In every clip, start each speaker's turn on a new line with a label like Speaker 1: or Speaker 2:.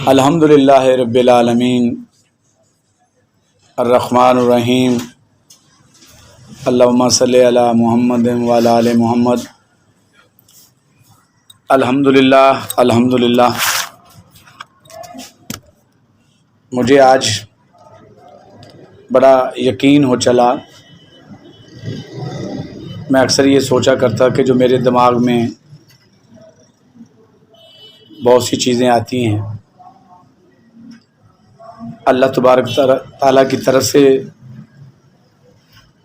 Speaker 1: الحمد للہ رب العالمین الرحمن الرحیم اللہم صلی علی محمد وعلی آل محمد۔ الحمد للہ مجھے آج بڑا یقین ہو چلا۔ میں اکثر یہ سوچا کرتا کہ جو میرے دماغ میں بہت سی چیزیں آتی ہیں، اللہ تبارک تعالیٰ کی طرف سے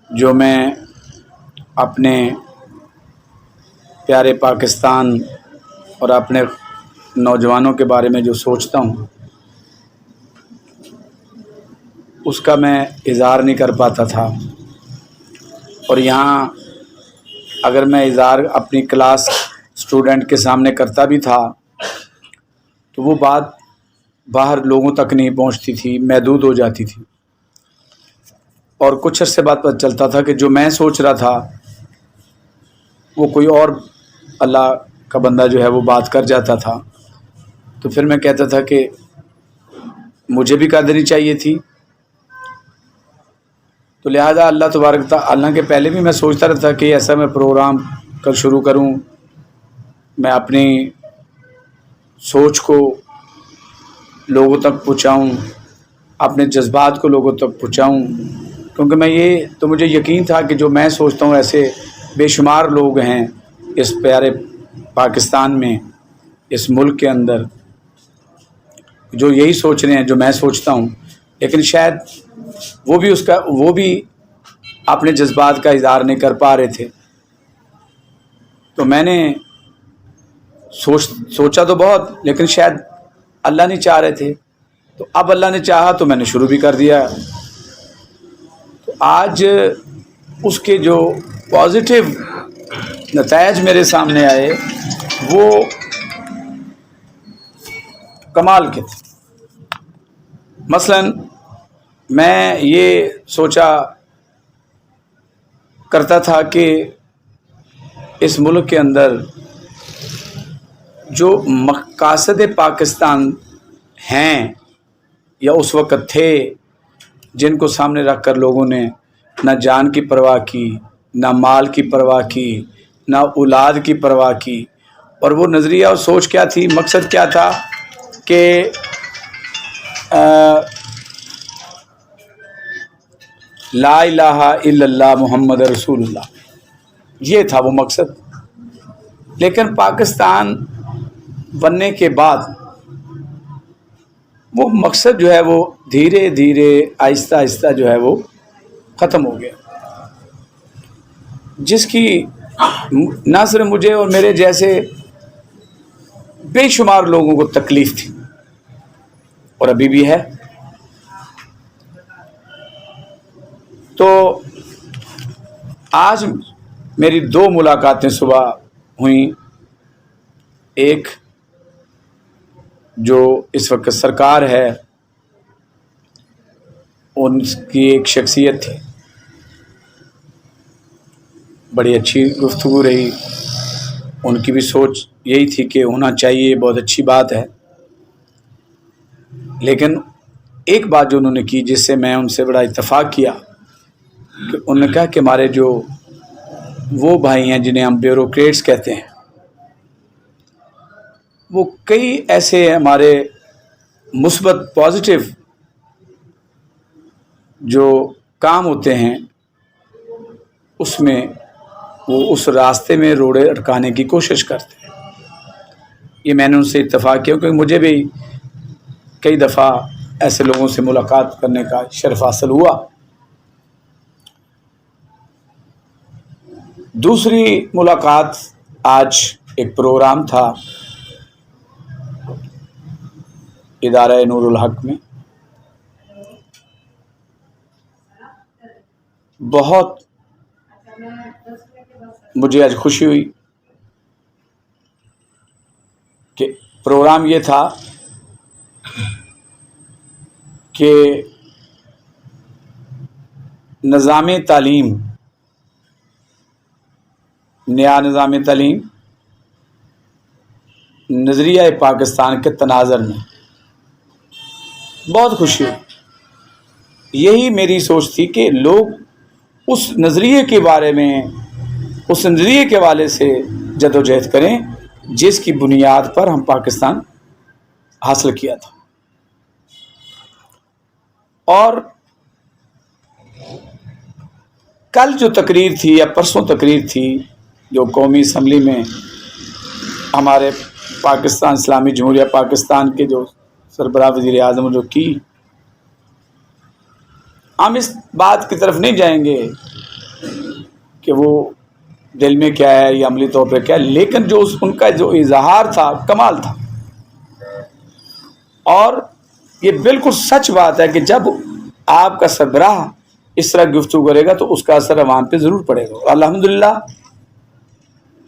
Speaker 1: جو میں اپنے پیارے پاکستان اور اپنے نوجوانوں کے بارے میں جو سوچتا ہوں اس کا میں اظہار نہیں کر پاتا تھا، اور یہاں اگر میں اظہار اپنی کلاس اسٹوڈنٹ کے سامنے کرتا بھی تھا تو وہ بات باہر لوگوں تک نہیں پہنچتی تھی، محدود ہو جاتی تھی، اور کچھ عرصے بعد پتہ چلتا تھا کہ جو میں سوچ رہا تھا وہ کوئی اور اللہ کا بندہ جو ہے وہ بات کر جاتا تھا۔ تو پھر میں کہتا تھا کہ مجھے بھی قدری چاہیے تھی، تو لہذا اللہ تبارک تعالیٰ کے پہلے بھی میں سوچتا رہتا کہ ایسا میں پروگرام شروع کروں، میں اپنی سوچ کو لوگوں تک پہنچاؤں، اپنے جذبات کو لوگوں تک پہنچاؤں، کیونکہ مجھے یقین تھا کہ جو میں سوچتا ہوں ایسے بے شمار لوگ ہیں اس پیارے پاکستان میں، اس ملک کے اندر، جو یہی سوچ رہے ہیں جو میں سوچتا ہوں، لیکن شاید وہ بھی اپنے جذبات کا اظہار نہیں کر پا رہے تھے۔ تو میں نے سوچا تو بہت، لیکن شاید اللہ نہیں چاہ رہے تھے، تو اب اللہ نے چاہا تو میں نے شروع بھی کر دیا۔ تو آج اس کے جو پازیٹیو نتائج میرے سامنے آئے وہ کمال کے تھے۔ مثلا میں یہ سوچا کرتا تھا کہ اس ملک کے اندر جو مقاصد پاکستان ہیں یا اس وقت تھے، جن کو سامنے رکھ کر لوگوں نے نہ جان کی پرواہ کی، نہ مال کی پرواہ کی، نہ اولاد کی پرواہ کی، اور وہ نظریہ اور سوچ کیا تھی، مقصد کیا تھا کہ لا الہ الا اللہ محمد رسول اللہ، یہ تھا وہ مقصد۔ لیکن پاکستان بننے کے بعد وہ مقصد جو ہے وہ دھیرے دھیرے آہستہ آہستہ جو ہے وہ ختم ہو گیا، جس کی نہ صرف مجھے اور میرے جیسے بے شمار لوگوں کو تکلیف تھی، اور ابھی بھی ہے۔ تو آج میری 2 ملاقاتیں صبح ہوئیں، ایک جو اس وقت سرکار ہے ان کی ایک شخصیت تھی، بڑی اچھی گفتگو رہی، ان کی بھی سوچ یہی تھی کہ ہونا چاہیے، بہت اچھی بات ہے۔ لیکن ایک بات جو انہوں نے کی جس سے میں ان سے بڑا اتفاق کیا، کہ انہوں نے کہا کہ ہمارے جو وہ بھائی ہیں جنہیں ہم بیوروکریٹس کہتے ہیں، وہ کئی ایسے ہمارے مثبت پازیٹیو جو کام ہوتے ہیں اس میں وہ اس راستے میں روڑے اٹکانے کی کوشش کرتے ہیں۔ یہ میں نے ان سے اتفاق کیا، کیونکہ مجھے بھی کئی دفعہ ایسے لوگوں سے ملاقات کرنے کا شرف حاصل ہوا۔ دوسری ملاقات آج ایک پروگرام تھا ادارہ نور الحق میں، بہت مجھے آج خوشی ہوئی کہ پروگرام یہ تھا کہ نظام تعلیم، نیا نظام تعلیم نظریہ پاکستان کے تناظر میں بہت خوشی ہوئی۔ یہی میری سوچ تھی کہ لوگ اس نظریے کے بارے میں، اس نظریے کے حوالے سے جدوجہد کریں جس کی بنیاد پر ہم پاکستان حاصل کیا تھا۔ اور کل جو تقریر تھی یا پرسوں تقریر تھی جو قومی اسمبلی میں ہمارے پاکستان اسلامی جمہوریہ پاکستان کے جو سربراہ وزیر اعظم جو کی، ہم اس بات کی طرف نہیں جائیں گے کہ وہ دل میں کیا ہے یا عملی طور پہ کیا ہے، لیکن جو ان کا جو اظہار تھا کمال تھا۔ اور یہ بالکل سچ بات ہے کہ جب آپ کا سربراہ اس طرح گفتگو کرے گا تو اس کا اثر عوام پہ ضرور پڑے گا۔ الحمدللہ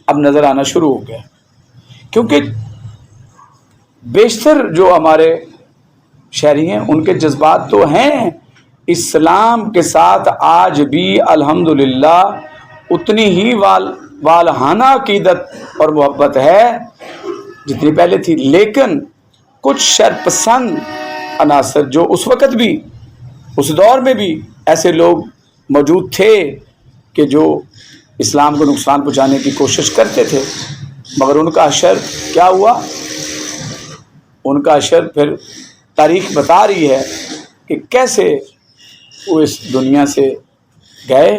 Speaker 1: اب نظر آنا شروع ہو گیا، کیونکہ بیشتر جو ہمارے شہری ہیں ان کے جذبات تو ہیں اسلام کے ساتھ آج بھی الحمدللہ اتنی ہی والہانہ عقیدت اور محبت ہے جتنی پہلے تھی، لیکن کچھ شر پسند عناصر جو اس وقت بھی اس دور میں بھی ایسے لوگ موجود تھے کہ جو اسلام کو نقصان پہنچانے کی کوشش کرتے تھے، مگر ان کا اشر کیا ہوا؟ ان کا اشر پھر تاریخ بتا رہی ہے کہ کیسے وہ اس دنیا سے گئے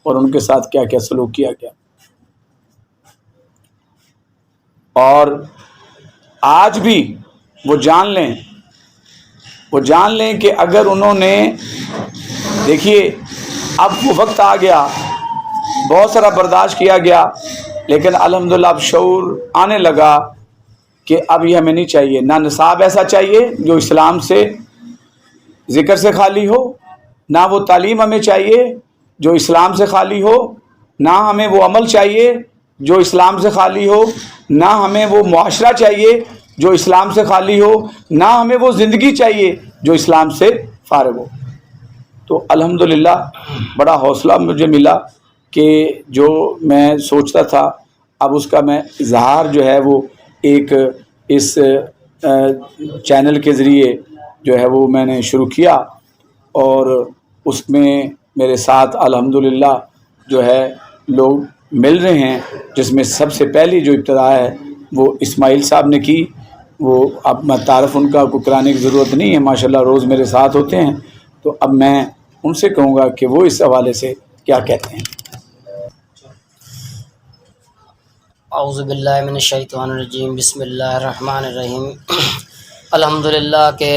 Speaker 1: اور ان کے ساتھ کیا کیا سلوک کیا گیا۔ اور آج بھی وہ جان لیں کہ اگر انہوں نے، دیکھیے اب وہ وقت آ گیا، بہت سارا برداشت کیا گیا، لیکن الحمدللہ اب شعور آنے لگا کہ اب یہ ہمیں نہیں چاہیے، نہ نصاب ایسا چاہیے جو اسلام سے ذکر سے خالی ہو، نہ وہ تعلیم ہمیں چاہیے جو اسلام سے خالی ہو، نہ ہمیں وہ عمل چاہیے جو اسلام سے خالی ہو، نہ ہمیں وہ معاشرہ چاہیے جو اسلام سے خالی ہو، نہ ہمیں وہ زندگی چاہیے جو اسلام سے فارغ ہو۔ تو الحمدللہ بڑا حوصلہ مجھے ملا کہ جو میں سوچتا تھا اب اس کا میں اظہار جو ہے وہ ایک اس چینل کے ذریعے جو ہے وہ میں نے شروع کیا، اور اس میں میرے ساتھ الحمدللہ جو ہے لوگ مل رہے ہیں، جس میں سب سے پہلی جو ابتدا ہے وہ اسماعیل صاحب نے کی۔ وہ اب میں تعارف ان کا کوئی کرانے کی ضرورت نہیں ہے، ماشاءاللہ روز میرے ساتھ ہوتے ہیں، تو اب میں ان سے کہوں گا کہ وہ اس حوالے سے کیا کہتے ہیں۔
Speaker 2: اعوذ باللہ من الشیطان الرجیم، بسم اللہ الرحمن الرحیم۔ الحمدللہ کہ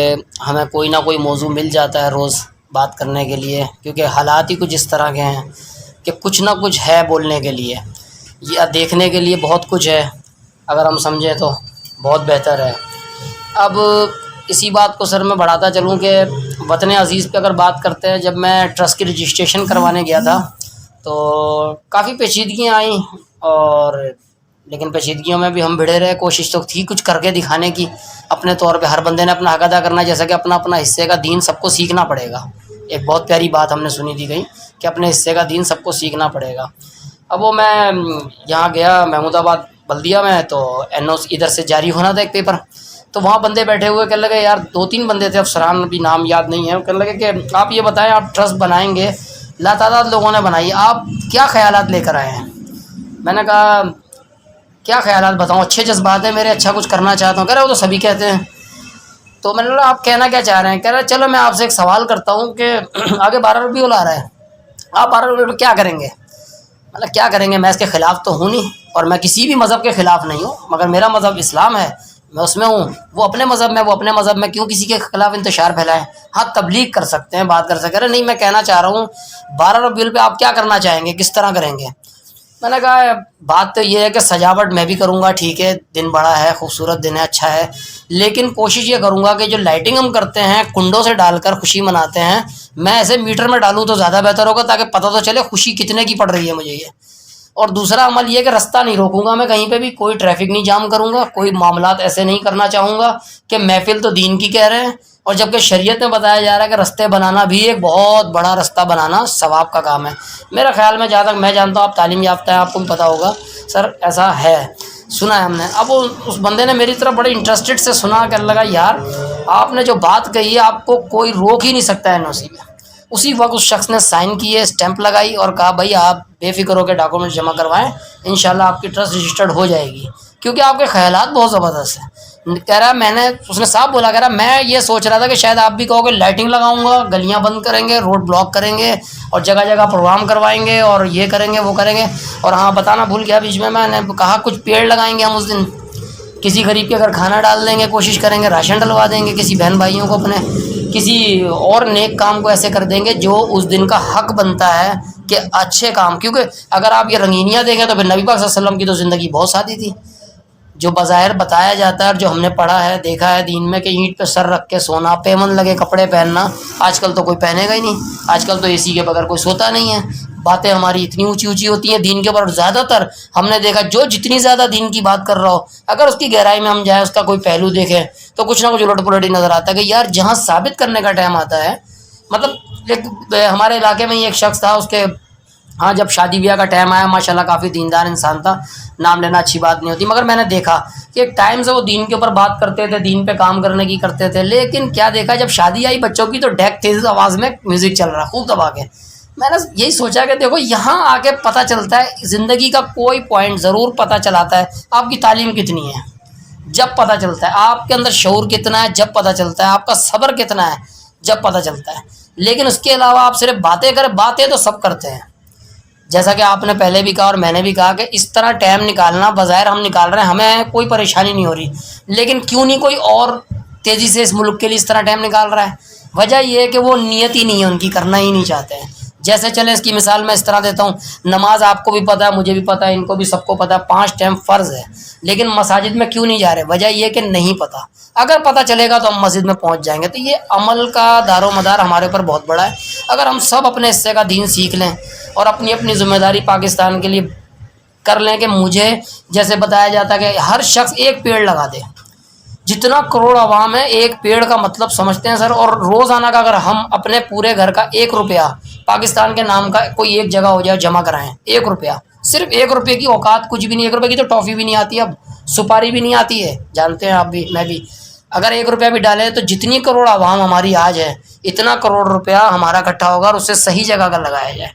Speaker 2: ہمیں کوئی نہ کوئی موضوع مل جاتا ہے روز بات کرنے کے لیے، کیونکہ حالات ہی کچھ اس طرح کے ہیں کہ کچھ نہ کچھ ہے بولنے کے لیے یا دیکھنے کے لیے، بہت کچھ ہے، اگر ہم سمجھیں تو بہت بہتر ہے۔ اب اسی بات کو سر میں بڑھاتا چلوں کہ وطن عزیز پہ اگر بات کرتے ہیں، جب میں ٹرسٹ کی رجسٹریشن کروانے گیا تھا تو کافی پیچیدگیاں آئیں، اور لیکن پیچیدگیوں میں بھی ہم بھڑے رہے، کوشش تو تھی کچھ کر کے دکھانے کی اپنے طور پہ۔ ہر بندے نے اپنا حق ادا کرنا ہے، جیسا کہ اپنا اپنا حصے کا دین سب کو سیکھنا پڑے گا۔ ایک بہت پیاری بات ہم نے سنی تھی کہیں کہ اپنے حصے کا دین سب کو سیکھنا پڑے گا۔ اب وہ میں یہاں گیا محمود آباد بلدیہ میں، تو این او ادھر سے جاری ہونا تھا ایک پیپر، تو وہاں بندے بیٹھے ہوئے کہنے لگے، یار 2-3 بندے تھے، افسران بھی نام یاد نہیں ہے، وہ کہنے لگے کہ آپ یہ بتائیں، آپ ٹرسٹ بنائیں گے، لاتعداد لوگوں نے بنائی، آپ کیا خیالات لے کر آئے ہیں؟ میں نے کہا کیا خیالات بتاؤں، اچھے جذبات ہیں میرے، اچھا کچھ کرنا چاہتا ہوں۔ کہہ رہے وہ تو سبھی کہتے ہیں۔ تو میں نے کہا آپ کہنا کیا چاہ رہے ہیں؟ کہہ رہے چلو میں آپ سے ایک سوال کرتا ہوں کہ آگے 12 ربیع الاول آ رہا ہے، آپ 12 ربیع الاول کیا کریں گے؟ مطلب کیا کریں گے؟ میں اس کے خلاف تو ہوں نہیں، اور میں کسی بھی مذہب کے خلاف نہیں ہوں، مگر میرا مذہب اسلام ہے، میں اس میں ہوں، وہ اپنے مذہب میں کیوں کسی کے خلاف انتشار پھیلائیں؟ ہاں تبلیغ کر سکتے ہیں، بات کر سکتے ہیں۔ نہیں، میں کہنا چاہ رہا ہوں 12 ربیع الاول پہ آپ کیا کرنا چاہیں گے، کس طرح کریں گے؟ میں نے کہا بات تو یہ ہے کہ سجاوٹ میں بھی کروں گا، ٹھیک ہے، دن بڑا ہے، خوبصورت دن ہے، اچھا ہے، لیکن کوشش یہ کروں گا کہ جو لائٹنگ ہم کرتے ہیں کنڈوں سے ڈال کر خوشی مناتے ہیں، میں ایسے میٹر میں ڈالوں تو زیادہ بہتر ہوگا، تاکہ پتہ تو چلے خوشی کتنے کی پڑ رہی ہے مجھے یہ۔ اور دوسرا عمل یہ کہ رستہ نہیں روکوں گا میں کہیں پہ بھی، کوئی ٹریفک نہیں جام کروں گا، کوئی معاملات ایسے نہیں کرنا چاہوں گا کہ محفل تو دین کی کہہ رہے ہیں، اور جبکہ شریعت میں بتایا جا رہا ہے کہ رستے بنانا بھی ایک بہت بڑا رستہ بنانا ثواب کا کام ہے۔ میرا خیال میں جہاں تک میں جانتا ہوں، آپ تعلیم یافتہ ہیں، آپ کو بھی پتہ ہوگا سر، ایسا ہے۔ سنا ہے ہم نے. اب وہ اس بندے نے میری طرف بڑے انٹرسٹڈ سے سنا کہ لگا یار آپ نے جو بات کہی ہے آپ کو کوئی روک ہی نہیں سکتا ہے NOC میں. اسی وقت اس شخص نے سائن کیے, اسٹیمپ لگائی اور کہا بھائی آپ بے فکر ہو کے ڈاکومنٹ جمع کروائیں, انشاءاللہ آپ کی ٹرسٹ رجسٹرڈ ہو جائے گی, کیونکہ آپ کے خیالات بہت زبردست ہیں. کہہ رہا میں نے, اس نے صاحب بولا, کہہ رہا میں یہ سوچ رہا تھا کہ شاید آپ بھی کہو گے لائٹنگ لگاؤں گا, گلیاں بند کریں گے, روڈ بلاک کریں گے اور جگہ جگہ پروگرام کروائیں گے اور یہ کریں گے وہ کریں گے. اور ہاں بتانا بھول گیا بیچ میں نے کہا کچھ پیڑ لگائیں گے ہم اس دن, کسی غریب کے گھر کھانا ڈال دیں گے, کوشش کریں گے راشن ڈلوا دیں گے, کسی بہن بھائیوں کو اپنے کسی اور نیک کام کو ایسے کر دیں گے جو اس دن کا حق بنتا ہے کہ اچھے کام. کیونکہ اگر آپ یہ رنگینیاں دیکھیں تو پھر نبی پاک صلی اللہ علیہ وسلم کی تو زندگی بہت سادی تھی. جو بظاہر بتایا جاتا ہے اور جو ہم نے پڑھا ہے دیکھا ہے دین میں کہ اینٹ پہ سر رکھ کے سونا, پیمن لگے کپڑے پہننا, آج کل تو کوئی پہنے گا ہی نہیں. آج کل تو AC کے بغیر کوئی سوتا نہیں ہے. باتیں ہماری اتنی اونچی اونچی ہوتی ہیں دین کے اوپر, اور زیادہ تر ہم نے دیکھا جو جتنی زیادہ دین کی بات کر رہا ہو, اگر اس کی گہرائی میں ہم جائیں, اس کا کوئی پہلو دیکھیں تو کچھ نہ کچھ الٹ پلٹ ہی نظر آتا ہے کہ یار جہاں ثابت کرنے کا ٹائم آتا ہے. مطلب ایک ہمارے علاقے میں ہی ایک شخص تھا, اس کے ہاں جب شادی بیاہ کا ٹائم آیا ماشاءاللہ کافی دیندار انسان تھا, نام لینا اچھی بات نہیں ہوتی, مگر میں نے دیکھا کہ ایک ٹائم سے وہ دین کے اوپر بات کرتے تھے, دین پہ کام کرنے کی کرتے تھے, لیکن کیا دیکھا جب شادی آئی بچوں کی تو ڈیک تیز آواز میں میوزک چل رہا خوب دبا کے. میں نے یہی سوچا کہ دیکھو یہاں آ کے پتہ چلتا ہے زندگی کا کوئی پوائنٹ ضرور پتہ چلاتا ہے آپ کی تعلیم کتنی ہے, جب پتہ چلتا ہے آپ کے اندر شعور کتنا ہے, جب پتہ چلتا ہے آپ کا صبر کتنا ہے, جب پتہ چلتا ہے. لیکن اس کے علاوہ آپ صرف باتیں کریں, باتیں تو سب کرتے ہیں, جیسا کہ آپ نے پہلے بھی کہا اور میں نے بھی کہا کہ اس طرح ٹائم نکالنا بظاہر ہم نکال رہے ہیں, ہمیں کوئی پریشانی نہیں ہو رہی, لیکن کیوں نہیں کوئی اور تیزی سے اس ملک کے لیے اس طرح ٹائم نکال رہا ہے. وجہ یہ ہے کہ وہ نیت ہی نہیں ہے ان کی, کرنا ہی نہیں چاہتے ہیں. جیسے چلے اس کی مثال میں اس طرح دیتا ہوں, نماز آپ کو بھی پتہ ہے, مجھے بھی پتہ ہے, ان کو بھی سب کو پتہ ہے 5 ٹائم فرض ہے, لیکن مساجد میں کیوں نہیں جا رہے؟ وجہ یہ کہ نہیں پتہ. اگر پتہ چلے گا تو ہم مسجد میں پہنچ جائیں گے. تو یہ عمل کا دار و مدار ہمارے اوپر بہت بڑا ہے. اگر ہم سب اپنے حصے کا دین سیکھ لیں اور اپنی اپنی ذمہ داری پاکستان کے لیے کر لیں کہ مجھے جیسے بتایا جاتا ہے کہ ہر شخص ایک پیڑ لگا دے, جتنا کروڑ عوام ہے ایک پیڑ کا مطلب سمجھتے ہیں سر. اور روزانہ کا اگر ہم اپنے پورے گھر کا 1 روپیہ پاکستان کے نام کا کوئی ایک جگہ ہو جائے جمع کرائیں, 1 روپیہ, صرف 1 روپے کی اوقات کچھ بھی نہیں. 1 روپے کی تو ٹافی بھی نہیں آتی, اب سپاری بھی نہیں آتی ہے, جانتے ہیں آپ بھی میں بھی. اگر 1 روپیہ بھی ڈالیں تو جتنی کروڑ عوام ہماری آج ہے اتنا کروڑ روپیہ ہمارا اکٹھا ہوگا اور اسے صحیح جگہ کا لگایا جائے.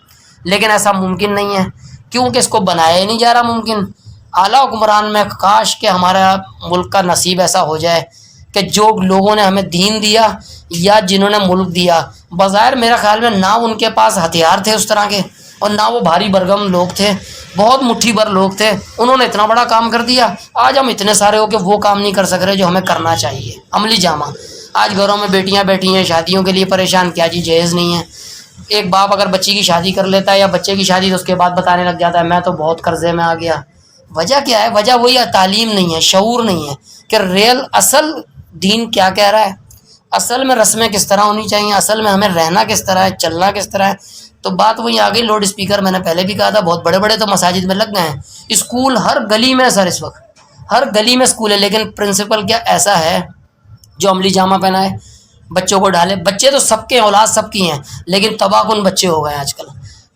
Speaker 2: لیکن ایسا ممکن نہیں ہے کیونکہ اس کو بنایا ہی نہیں جا رہا ممکن. اعلیٰ حکمران میں کاش کہ ہمارا ملک کا نصیب ایسا ہو جائے کہ جو لوگوں نے ہمیں دین دیا یا جنہوں نے ملک دیا, بظاہر میرا خیال میں نہ ان کے پاس ہتھیار تھے اس طرح کے اور نہ وہ بھاری برگم لوگ تھے, بہت مٹھی بھر لوگ تھے, انہوں نے اتنا بڑا کام کر دیا. آج ہم اتنے سارے ہو کہ وہ کام نہیں کر سک رہے جو ہمیں کرنا چاہیے. عملی جامہ آج گھروں میں بیٹیاں بیٹھی ہیں شادیوں کے لیے پریشان, کیا جی جہیز نہیں ہے. ایک باپ اگر بچی کی شادی کر لیتا ہے یا بچے کی شادی تو اس کے بعد بتانے لگ جاتا ہے میں تو بہت قرضے میں آ گیا. وجہ کیا ہے؟ وجہ وہی ہے, تعلیم نہیں ہے, شعور نہیں ہے کہ ریل اصل دین کیا کہہ رہا ہے, اصل میں رسمیں کس طرح ہونی چاہیے, اصل میں ہمیں رہنا کس طرح ہے, چلنا کس طرح ہے. تو بات وہی آ گئی. لاؤڈ اسپیکر میں نے پہلے بھی کہا تھا بہت بڑے بڑے تو مساجد میں لگ گئے ہیں, اسکول ہر گلی میں سر, اس وقت ہر گلی میں اسکول ہے, لیکن پرنسپل کیا ایسا ہے جو عملی جامہ پہنائے بچوں کو ڈالے. بچے تو سب کے اولاد سب کی ہیں, لیکن تباہ کن بچے ہو گئے ہیں آج کل.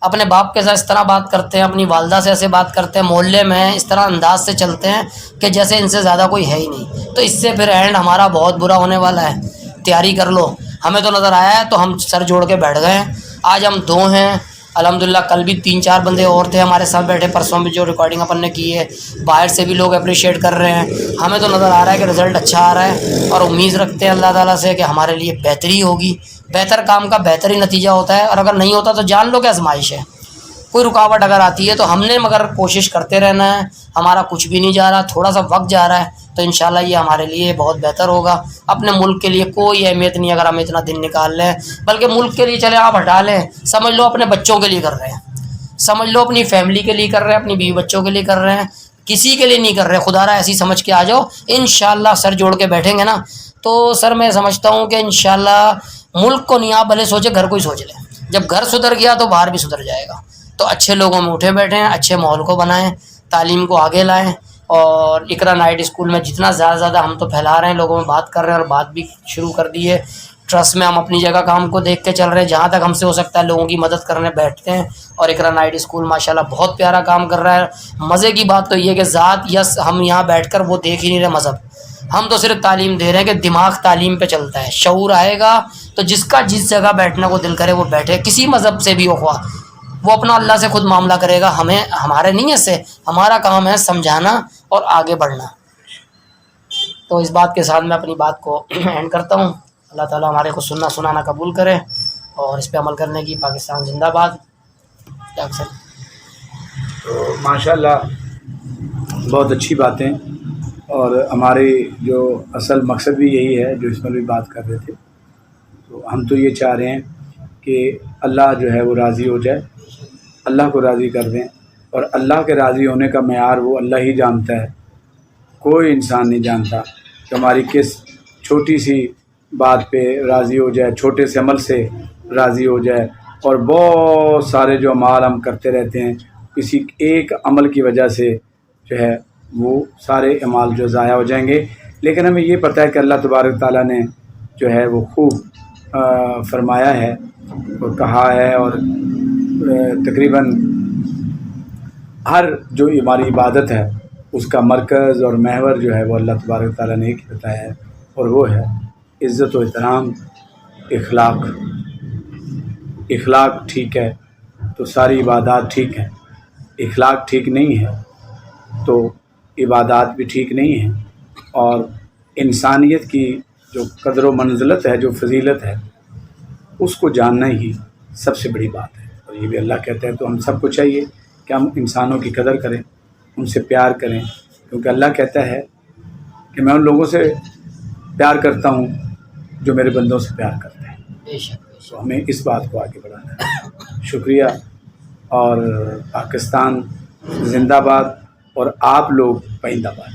Speaker 2: اپنے باپ کے ساتھ اس طرح بات کرتے ہیں, اپنی والدہ سے ایسے بات کرتے ہیں, محلے میں اس طرح انداز سے چلتے ہیں کہ جیسے ان سے زیادہ کوئی ہے ہی نہیں. تو اس سے پھر اینڈ ہمارا بہت برا ہونے والا ہے. تیاری کر لو. ہمیں تو نظر آیا ہے تو ہم سر جوڑ کے بیٹھ گئے ہیں. آج ہم 2 ہیں الحمدللہ, کل بھی 3-4 بندے اور تھے ہمارے ساتھ بیٹھے, پرسوں بھی جو ریکارڈنگ اپن نے کی ہے, باہر سے بھی لوگ اپریشیٹ کر رہے ہیں. ہمیں تو نظر آ رہا ہے کہ رزلٹ اچھا آ رہا ہے اور امید رکھتے ہیں اللہ تعالیٰ سے کہ ہمارے لیے بہتری ہوگی. بہتر کام کا بہتر ہی نتیجہ ہوتا ہے, اور اگر نہیں ہوتا تو جان لو کہ آزمائش ہے. کوئی رکاوٹ اگر آتی ہے تو ہم نے مگر کوشش کرتے رہنا ہے. ہمارا کچھ بھی نہیں جا رہا, تھوڑا سا وقت جا رہا ہے تو انشاءاللہ یہ ہمارے لیے بہت بہتر ہوگا. اپنے ملک کے لیے کوئی اہمیت نہیں اگر ہم اتنا دن نکال لیں, بلکہ ملک کے لیے چلے آپ ہٹا لیں, سمجھ لو اپنے بچوں کے لیے کر رہے ہیں, سمجھ لو اپنی فیملی کے لیے کر رہے ہیں, اپنی بیوی بچوں کے لیے کر رہے ہیں, کسی کے لیے نہیں کر رہے. خدا را ایسی سمجھ کے آ جاؤ, انشاءاللہ سر جوڑ کے بیٹھیں گے نا تو سر میں سمجھتا ہوں کہ انشاءاللہ ملک کو نہیں, آپ بھلے سوچے گھر کو ہی سوچ لیں. جب گھر سدھر گیا تو باہر بھی سدھر جائے گا. تو اچھے لوگوں میں اٹھے بیٹھیں, اچھے ماحول کو بنائیں, تعلیم کو آگے لائیں. اور اقرا نائٹ اسکول میں جتنا زیادہ ہم تو پھیلا رہے ہیں, لوگوں میں بات کر رہے ہیں اور بات بھی شروع کر دی ہے. ٹرسٹ میں ہم اپنی جگہ کام کو دیکھ کے چل رہے ہیں، جہاں تک ہم سے ہو سکتا ہے لوگوں کی مدد کرنے بیٹھتے ہیں. اور اقرا نائٹ اسکول ماشاءاللہ بہت پیارا کام کر رہا ہے. مزے کی بات تو یہ کہ ذات یس ہم یہاں بیٹھ کر وہ دیکھ ہی نہیں رہے مذہب، ہم تو صرف تعلیم دے رہے ہیں کہ دماغ تعلیم پہ چلتا ہے. شعور آئے گا تو جس کا جس جگہ بیٹھنے کو دل کرے وہ بیٹھے، کسی مذہب سے بھی ہو خواہ، وہ اپنا اللہ سے خود معاملہ کرے گا. ہمیں ہمارے نہیں ایسے، ہمارا کام ہے سمجھانا اور آگے بڑھنا. تو اس بات کے ساتھ میں اپنی بات کو اینڈ کرتا ہوں. اللہ تعالیٰ ہمارے کو سننا سنانا قبول کرے اور اس پہ عمل کرنے کی. پاکستان زندہ باد. ڈاکٹر صاحب
Speaker 1: تو ماشاءاللہ بہت اچھی باتیں، اور ہماری جو اصل مقصد بھی یہی ہے جو اس میں بھی بات کر رہے تھے. تو ہم تو یہ چاہ رہے ہیں کہ اللہ جو ہے وہ راضی ہو جائے، اللہ کو راضی کر دیں. اور اللہ کے راضی ہونے کا معیار وہ اللہ ہی جانتا ہے، کوئی انسان نہیں جانتا کہ ہماری کس چھوٹی سی بات پہ راضی ہو جائے، چھوٹے سے عمل سے راضی ہو جائے. اور بہت سارے جو اعمال ہم کرتے رہتے ہیں، کسی ایک عمل کی وجہ سے جو ہے وہ سارے اعمال جو ضائع ہو جائیں گے. لیکن ہمیں یہ پتہ ہے کہ اللہ تبارک تعالیٰ نے جو ہے وہ خوب فرمایا ہے اور کہا ہے، اور تقریباً ہر جو ہماری عبادت ہے اس کا مرکز اور محور جو ہے وہ اللہ تبارک تعالیٰ نے ایک بتایا ہے، اور وہ ہے عزت و احترام. اخلاق ٹھیک ہے تو ساری عبادات ٹھیک ہیں، اخلاق ٹھیک نہیں ہے تو عبادات بھی ٹھیک نہیں ہیں. اور انسانیت کی جو قدر و منزلت ہے، جو فضیلت ہے، اس کو جاننا ہی سب سے بڑی بات ہے. اور یہ بھی اللہ کہتا ہے. تو ہم سب کو چاہیے کہ ہم انسانوں کی قدر کریں، ان سے پیار کریں، کیونکہ اللہ کہتا ہے کہ میں ان لوگوں سے پیار کرتا ہوں جو میرے بندوں سے پیار کرتے ہیں.
Speaker 2: بے شک.
Speaker 1: تو ہمیں اس بات کو آگے بڑھانا ہے. شکریہ. اور پاکستان زندہ باد اور آپ لوگ پائندہ باد.